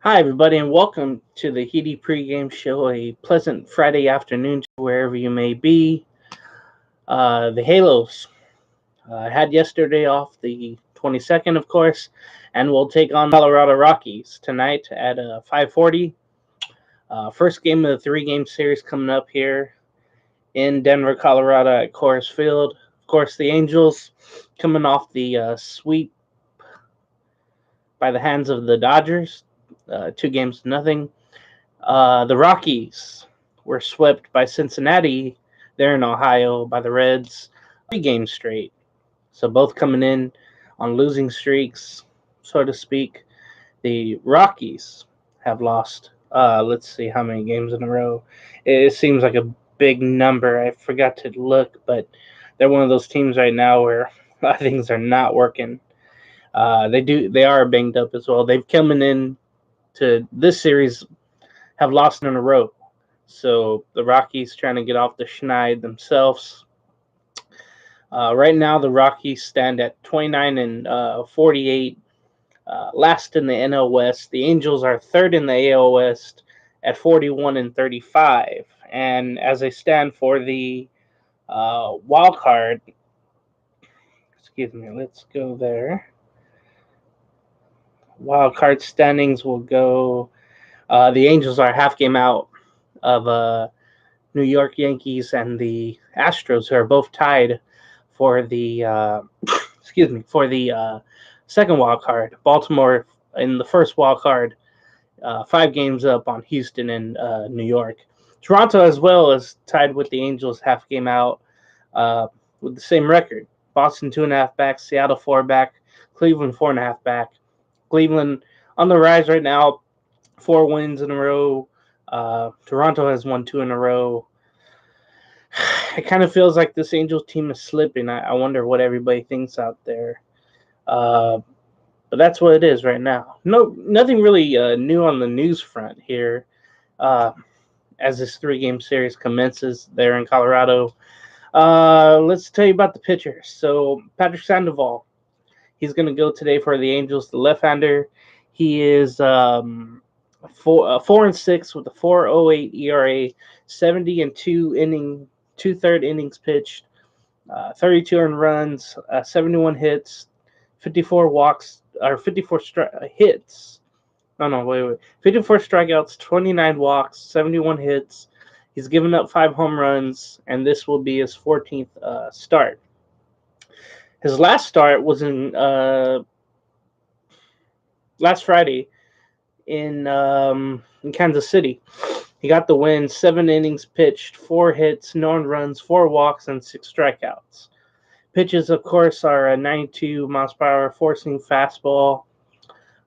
Hi, everybody, and welcome to the HITI pregame show. A pleasant Friday afternoon to wherever you may be. The Halos had yesterday off, the 22nd, of course, and we'll take on Colorado Rockies tonight at 5:40. First game of the three-game series coming up here in Denver, Colorado at Coors Field. Of course, the Angels coming off the sweep by the hands of the Dodgers, 2-0. The Rockies were swept by Cincinnati there in Ohio by the Reds 3 games straight. So both coming in on losing streaks, so to speak. The Rockies have lost, let's see how many games in a row. It seems like a big number. I forgot to look, but they're one of those teams right now where things are not working. They are banged up as well. They've coming in to this series have lost in a row. So the Rockies trying to get off the schneid themselves. Right now, the Rockies stand at 29 and 48, last in the NL West. The Angels are third in the AL West at 41 and 35. And as they stand for the wild card, excuse me, let's go there. Wild card standings will go. The Angels are half game out of New York Yankees and the Astros, who are both tied for the for the second wild card. Baltimore in the first wild card, 5 games up on Houston and New York. Toronto as well is tied with the Angels, half game out, with the same record. Boston 2.5 back, Seattle 4 back, Cleveland 4.5 back. Cleveland on the rise right now, 4 wins in a row. Toronto has won 2 in a row. It kind of feels like this Angels team is slipping. I wonder what everybody thinks out there. But that's what it is right now. Nothing really new on the news front here as this 3-game series commences there in Colorado. Let's tell you about the pitchers. So Patrick Sandoval, he's going to go today for the Angels, the left-hander. He is 4-6 with a 4.08 ERA, 70 and 2/3 innings pitched, 32 earned runs, 71 hits, 54 walks, or 54 hits. No, wait. 54 strikeouts, 29 walks, 71 hits. He's given up 5 home runs, and this will be his 14th start. His last start was in last Friday in Kansas City. He got the win, 7 innings pitched, 4 hits, no earned runs, 4 walks, and 6 strikeouts. Pitches, of course, are a 92 miles per hour four-seam fastball,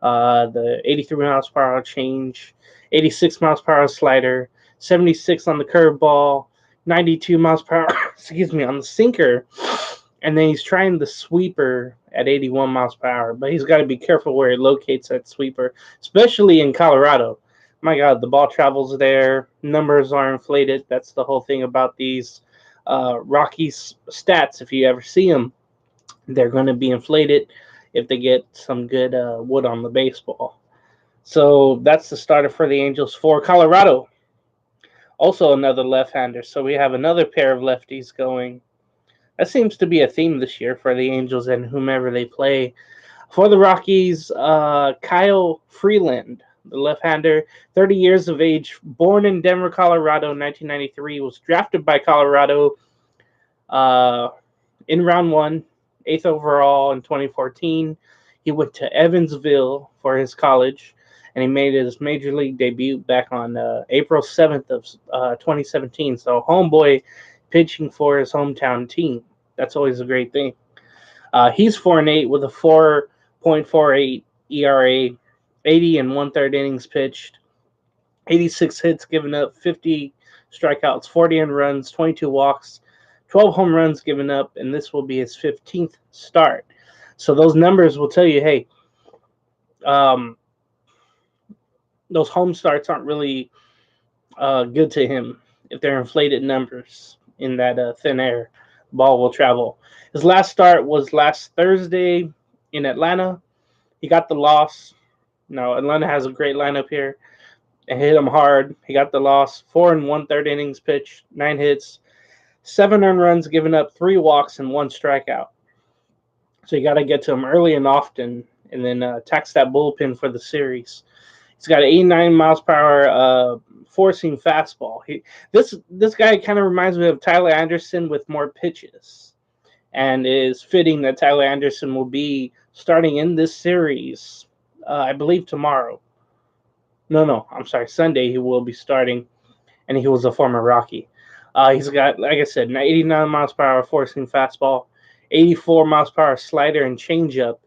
the 83 miles per hour change, 86 miles per hour slider, 76 on the curveball, 92 miles per hour, on the sinker, and then he's trying the sweeper at 81 miles per hour, but he's got to be careful where he locates that sweeper, especially in Colorado. My God, the ball travels there. Numbers are inflated. That's the whole thing about these Rockies stats. If you ever see them, they're going to be inflated if they get some good wood on the baseball. So that's the starter for the Angels. For Colorado, also another left-hander. So we have another pair of lefties going. That seems to be a theme this year for the Angels and whomever they play. For the Rockies, Kyle Freeland, the left-hander, 30 years of age, born in Denver, Colorado in 1993, was drafted by Colorado in round 1, 8th overall in 2014. He went to Evansville for his college, and he made his major league debut back on April 7th of 2017. So homeboy pitching for his hometown team. That's always a great thing. He's 4-8 with a 4.48 ERA, 80 and 1/3 innings pitched, 86 hits given up, 50 strikeouts, 40 earned runs, 22 walks, 12 home runs given up, and this will be his 15th start. So those numbers will tell you, hey, those home starts aren't really good to him if they're inflated numbers in that thin air. Ball will travel. His last start was last Thursday in Atlanta. He got the loss. No, Atlanta has a great lineup here. And hit him hard. He got the loss. 4 and 1/3 innings pitched, 9 hits, 7 earned runs, giving up 3 walks and 1 strikeout. So you got to get to him early and often, and then tax that bullpen for the series. He's got 89 miles per hour forcing fastball. This guy kind of reminds me of Tyler Anderson with more pitches, and is fitting that Tyler Anderson will be starting in this series. I believe tomorrow. No, I'm sorry, Sunday he will be starting, and he was a former Rocky. He's got, like I said, 89 miles per hour forcing fastball, 84 miles per hour slider and changeup,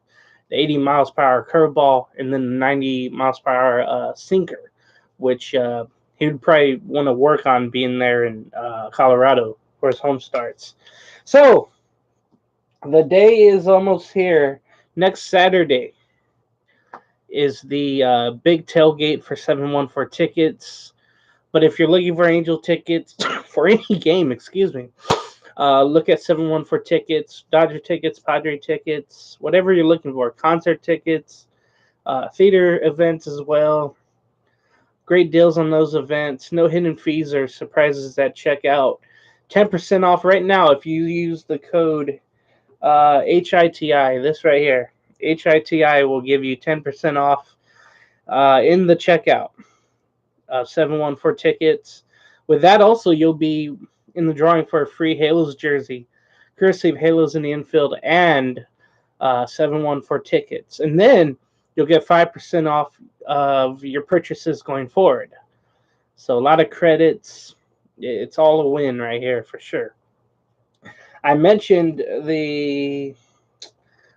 the 80 miles per hour curveball, and then the 90 miles per hour sinker, which he would probably want to work on being there in Colorado where his home starts. So the day is almost here. Next Saturday is the big tailgate for 714 tickets. But if you're looking for Angel tickets for any game, look at 714 tickets, Dodger tickets, Padre tickets, whatever you're looking for. Concert tickets, theater events as well. Great deals on those events. No hidden fees or surprises at checkout. 10% off right now if you use the code HITI. This right here. HITI will give you 10% off in the checkout. 714 tickets. With that, also, you'll be in the drawing for a free Halos jersey, courtesy of Halos in the Infield and 714 tickets. And then you'll get 5% off of your purchases going forward. So a lot of credits. It's all a win right here for sure. I mentioned the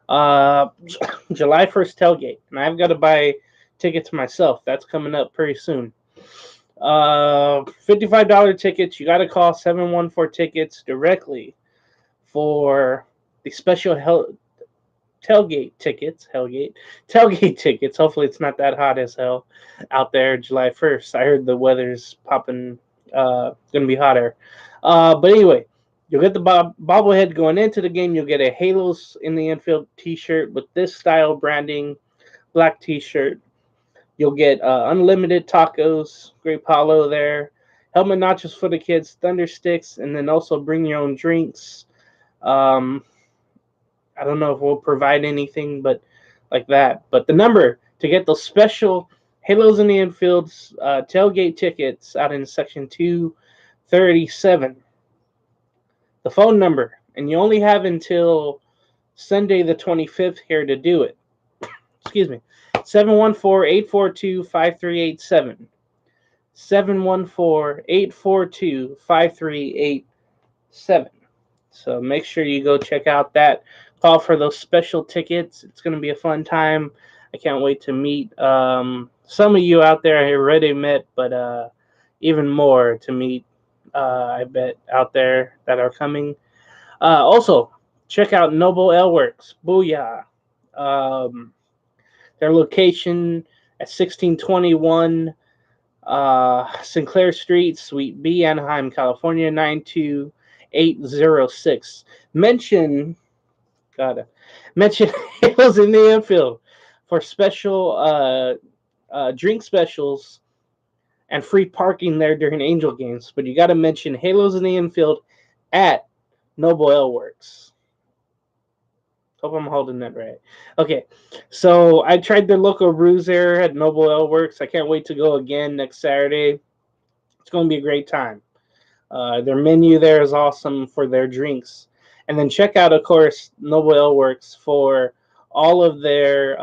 July 1st tailgate, and I've got to buy tickets myself. That's coming up pretty soon. $55 tickets. You got to call 714 tickets directly for the special tailgate tickets. Tailgate tickets. Hopefully it's not that hot as hell out there July 1st. I heard the weather's popping, gonna be hotter. But anyway, you'll get the bobblehead going into the game. You'll get a Halos in the Infield t-shirt with this style branding, black t-shirt. You'll get unlimited tacos, grape hollow there, helmet nachos for the kids, thunder sticks, and then also bring your own drinks. I don't know if we'll provide anything, but like that. But the number to get those special Halos in the Infield's tailgate tickets out in section 237. The phone number, and you only have until Sunday the 25th here to do it. 714-842-5387. 714-842-5387. So make sure you go check out that. Call for those special tickets. It's going to be a fun time. I can't wait to meet some of you out there I already met, but even more to meet, I bet, out there that are coming. Also, check out Noble Ale Works. Booyah. Their location at 1621 Sinclair Street, Suite B, Anaheim, California, 92806. Mention Halos in the Infield for special drink specials and free parking there during Angel games. But you got to mention Halos in the Infield at Noble Ale Works. Hope I'm holding that right. Okay, so I tried their local brews there at Noble Ale Works. I can't wait to go again next Saturday. It's going to be a great time. Their menu there is awesome for their drinks. And then check out, of course, Noble Ale Works for all of their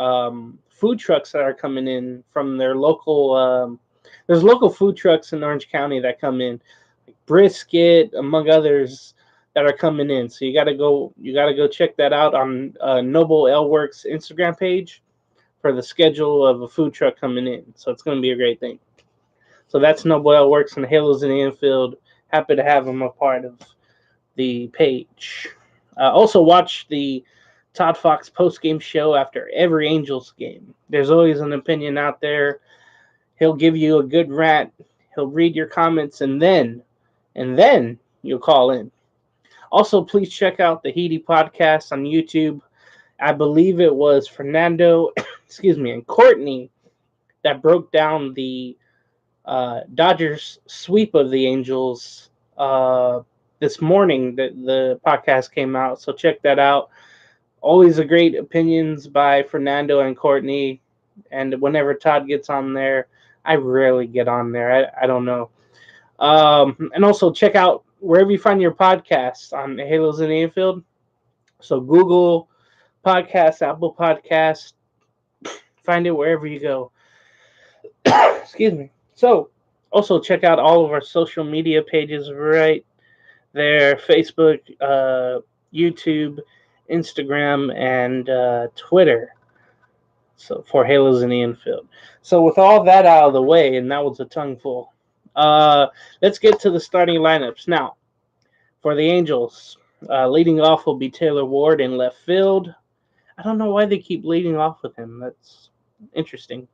food trucks that are coming in from their local. There's local food trucks in Orange County that come in, like Brisket, among others, that are coming in. So you gotta go check that out on Noble Ale Works Instagram page for the schedule of a food truck coming in. So it's gonna be a great thing. So that's Noble Ale Works and Halos in the Infield. Happy to have them a part of the page. Also watch the Todd Fox post-game show after every Angels game. There's always an opinion out there. He'll give you a good rant. He'll read your comments, and then you'll call in. Also, please check out the HITI podcast on YouTube. I believe it was Fernando, and Courtney that broke down the Dodgers sweep of the Angels this morning. The podcast came out, so check that out. Always a great opinions by Fernando and Courtney, and whenever Todd gets on there, I rarely get on there. I don't know. And also check out wherever you find your podcasts on Halos in the Infield. So Google Podcasts, Apple Podcasts, find it wherever you go. Excuse me. So also check out all of our social media pages right there: Facebook, YouTube, Instagram, and Twitter. So for Halos in the Infield. So with all that out of the way, and that was a tongue full, let's get to the starting lineups now. For the Angels, leading off will be Taylor Ward in left field. I don't know why they keep leading off with him. That's interesting.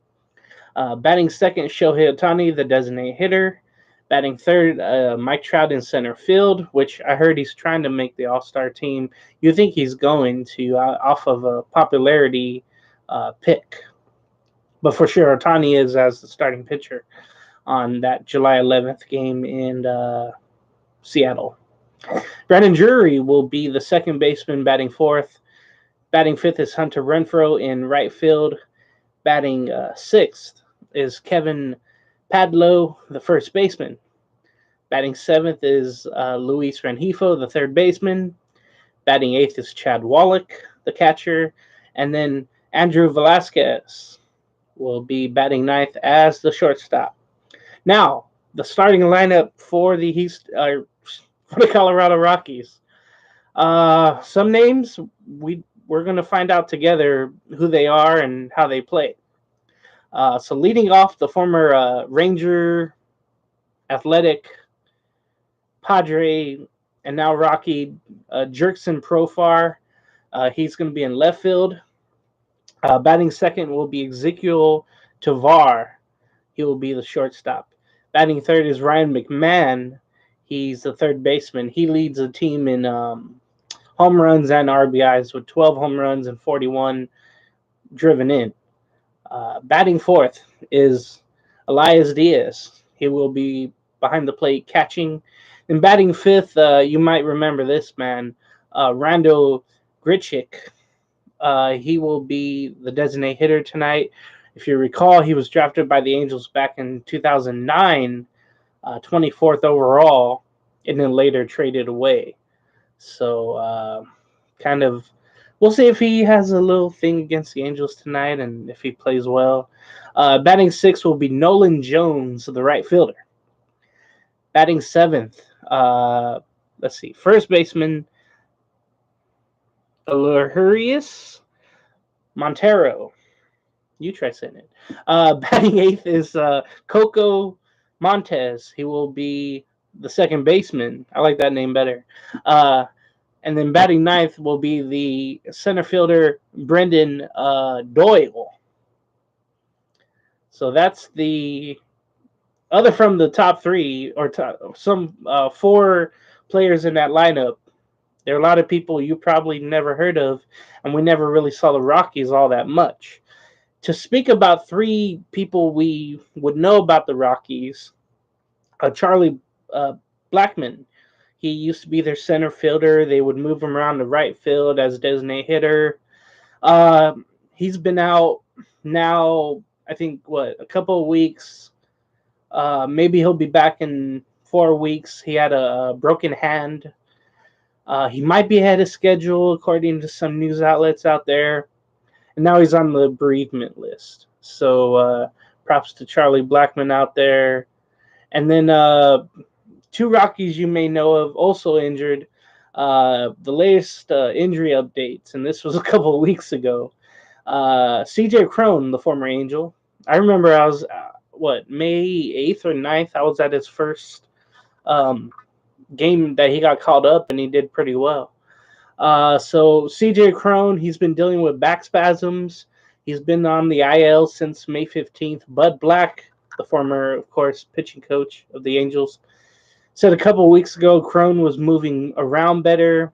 Batting second, Shohei Ohtani, the designated hitter. Batting third, Mike Trout in center field, which I heard he's trying to make the All-Star team. You think he's going to off of a popularity pick. But for sure, Ohtani is as the starting pitcher on that July 11th game in Seattle. Brandon Drury will be the second baseman, batting fourth. Batting fifth is Hunter Renfroe in right field. Batting sixth is Kevin Padlo, the first baseman. Batting seventh is Luis Rengifo, the third baseman. Batting eighth is Chad Wallach, the catcher. And then Andrew Velasquez will be batting ninth as the shortstop. Now, the starting lineup for the Colorado Rockies. Some names we're going to find out together who they are and how they play. So leading off, the former Ranger, Athletic, Padre, and now Rocky, Jerkson Profar. He's going to be in left field. Batting second will be Ezekiel Tovar. He will be the shortstop. Batting third is Ryan McMahon. He's the third baseman. He leads the team in home runs and RBIs with 12 home runs and 41 driven in. Batting fourth is Elias Diaz. He will be behind the plate catching. And batting fifth, you might remember this man, Rando Grichuk. He will be the designated hitter tonight. If you recall, he was drafted by the Angels back in 2009, 24th overall, and then later traded away. So we'll see if he has a little thing against the Angels tonight and if he plays well. Batting sixth will be Nolan Jones, the right fielder. Batting seventh, first baseman, Alurius Montero. You try saying it. Batting eighth is Coco Montez. He will be the second baseman. I like that name better. And then batting ninth will be the center fielder, Brendan Doyle. So that's the other from the top three or some four players in that lineup. There are a lot of people you probably never heard of, and we never really saw the Rockies all that much. To speak about three people we would know about the Rockies, Charlie Blackmon. He used to be their center fielder. They would move him around the right field as a designated hitter. He's been out now, I think, a couple of weeks. Maybe he'll be back in 4 weeks. He had a broken hand. He might be ahead of schedule, according to some news outlets out there. And now he's on the bereavement list. So props to Charlie Blackmon out there. And then two Rockies you may know of also injured. The latest injury updates, and this was a couple of weeks ago. CJ Cron, the former Angel. I remember I was, May 8th or 9th, I was at his first game that he got called up, and he did pretty well. So CJ Cron, he's been dealing with back spasms. He's been on the IL since May 15th. Bud Black, the former, of course, pitching coach of the Angels, said a couple of weeks ago Cron was moving around better,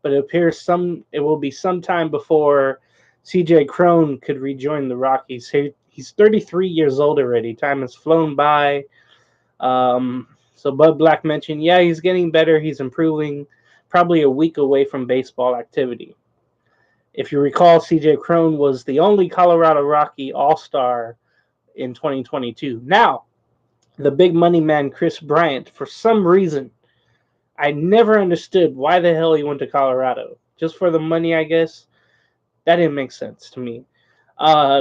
but it appears it will be some time before CJ Cron could rejoin the Rockies. He's 33 years old already. Time has flown by. So Bud Black mentioned, yeah, he's getting better. He's improving. Probably a week away from baseball activity. If you recall, C.J. Cron was the only Colorado Rocky All-Star in 2022. Now, the big money man, Chris Bryant, for some reason, I never understood why the hell he went to Colorado. Just for the money, I guess. That didn't make sense to me.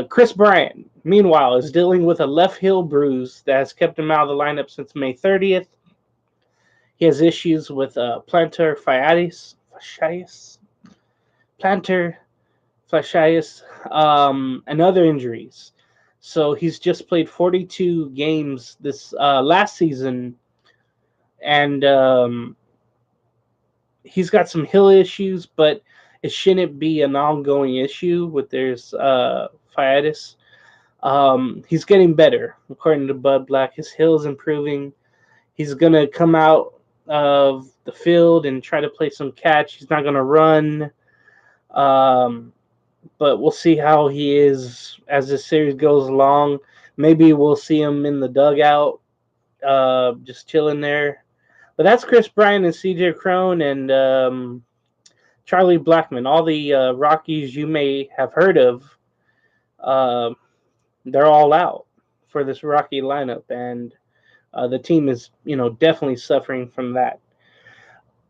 Chris Bryant, meanwhile, is dealing with a left heel bruise that has kept him out of the lineup since May 30th. He has issues with plantar fasciitis, and other injuries. So he's just played 42 games this last season, and he's got some heel issues, but it shouldn't be an ongoing issue with there's fasciitis. He's getting better, according to Bud Black. His heel is improving. He's going to come out of the field and try to play some catch. He's not going to run. But we'll see how he is as this series goes along. Maybe we'll see him in the dugout, just chilling there. But that's Chris Bryant and C.J. Cron and Charlie Blackmon. All the Rockies you may have heard of, they're all out for this Rocky lineup, and the team is, definitely suffering from that.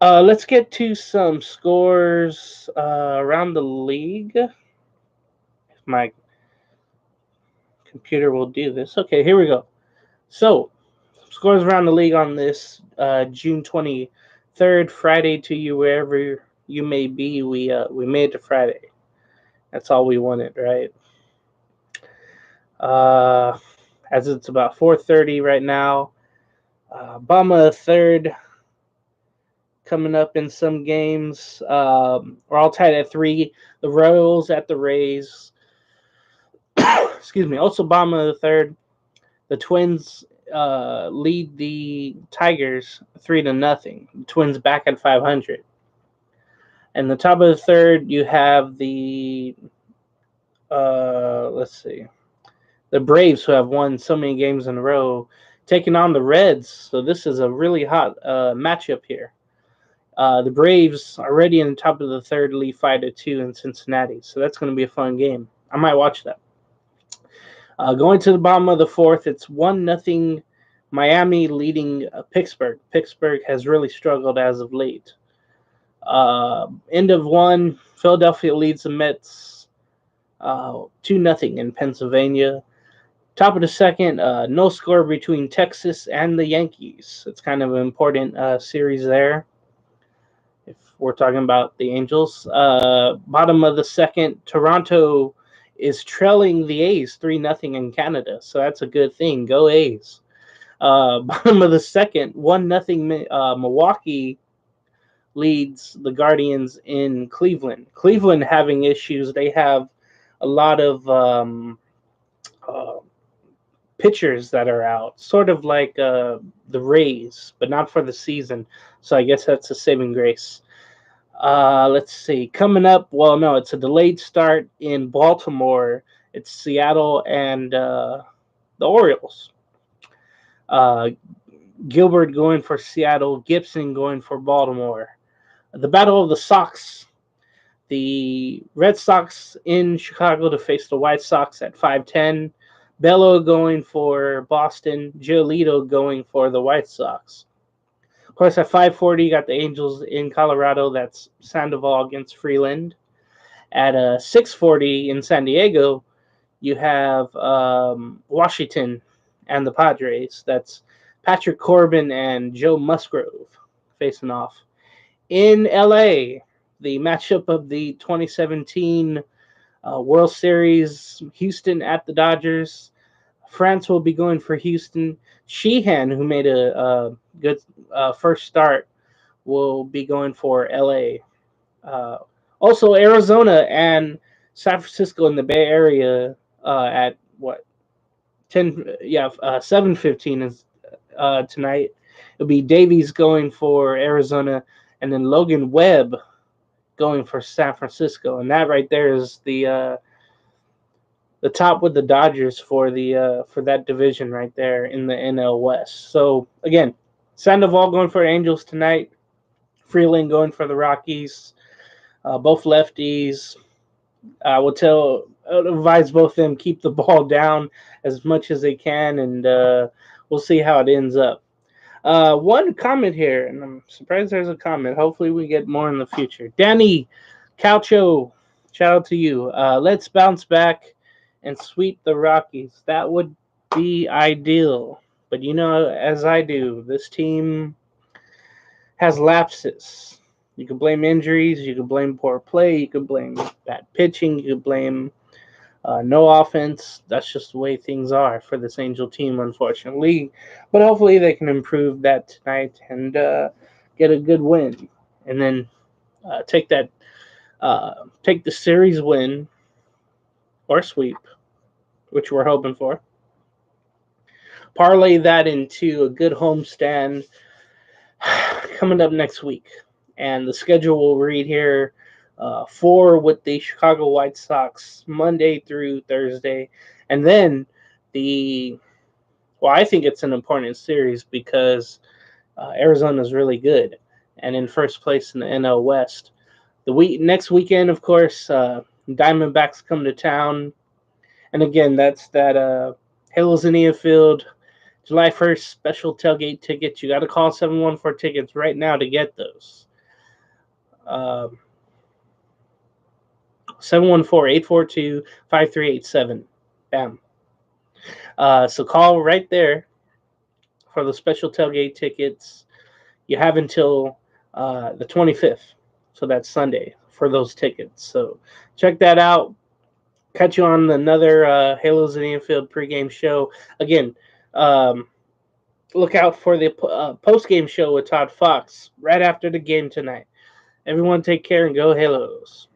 Let's get to some scores around the league. If my computer will do this. Okay, here we go. So, scores around the league on this June 23rd, Friday to you, wherever you may be. We made it to Friday. That's all we wanted, right? As it's about 4:30 right now. Bama third coming up in some games. We're all tied at 3. The Royals at the Rays. Excuse me. Also, Bama the third. The Twins lead the Tigers 3-0. The Twins back at 500. And the top of the third, you have the the Braves, who have won so many games in a row, taking on the Reds. So this is a really hot matchup here. The Braves already in the top of the third, lead 5-2 in Cincinnati. So that's going to be a fun game. I might watch that. Going to the bottom of the fourth, it's 1-0 Miami leading Pittsburgh. Pittsburgh has really struggled as of late. End of one, Philadelphia leads the Mets 2-0 in Pennsylvania. Top of the second, no score between Texas and the Yankees. It's kind of an important series there, if we're talking about the Angels. Bottom of the second, Toronto is trailing the A's 3-0 in Canada, so that's a good thing. Go A's. Bottom of the second, 1-0 Milwaukee leads the Guardians in Cleveland. Cleveland having issues. They have a lot of pitchers that are out, sort of like the Rays, but not for the season. So I guess that's a saving grace. Let's see. Coming up, well, no, it's a delayed start in Baltimore. It's Seattle and the Orioles. Gilbert going for Seattle, Gibson going for Baltimore. The Battle of the Sox. The Red Sox in Chicago to face the White Sox at 5:10. Bello going for Boston. Giolito going for the White Sox. Of course, at 5:40, you got the Angels in Colorado. That's Sandoval against Freeland. At 6:40 in San Diego, you have Washington and the Padres. That's Patrick Corbin and Joe Musgrove facing off. In LA, the matchup of the 2017 World Series, Houston at the Dodgers. France will be going for Houston. Sheehan, who made a good first start, will be going for LA. Also, Arizona and San Francisco in the Bay Area at 7:15 is tonight. It'll be Davies going for Arizona, and then Logan Webb going for San Francisco. And that right there is the the top with the Dodgers for that division right there in the NL West. So again, Sandoval going for Angels tonight. Freeland going for the Rockies. Both lefties. I will advise both of them keep the ball down as much as they can, and we'll see how it ends up. One comment here, and I'm surprised there's a comment. Hopefully, we get more in the future. Danny Calcio, shout out to you. Let's bounce back and sweep the Rockies. That would be ideal. But as I do, this team has lapses. You can blame injuries, you can blame poor play, you can blame bad pitching, you can blame no offense. That's just the way things are for this Angel team, unfortunately. But hopefully they can improve that tonight and get a good win, and then take the series win or sweep, which we're hoping for. Parlay that into a good homestand coming up next week, and the schedule will read here. 4 with the Chicago White Sox Monday through Thursday, and then I think it's an important series because Arizona is really good and in first place in the NL West. Next weekend, of course, Diamondbacks come to town, and again, that's that Halos in Infield, July 1st special tailgate tickets. You got to call 714 tickets right now to get those. 714-842-5387. Bam. So call right there for the special tailgate tickets. You have until the 25th, so that's Sunday, for those tickets. So check that out. Catch you on another Halos in the Infield pregame show. Again, look out for the postgame show with Todd Fox right after the game tonight. Everyone take care and go Halos.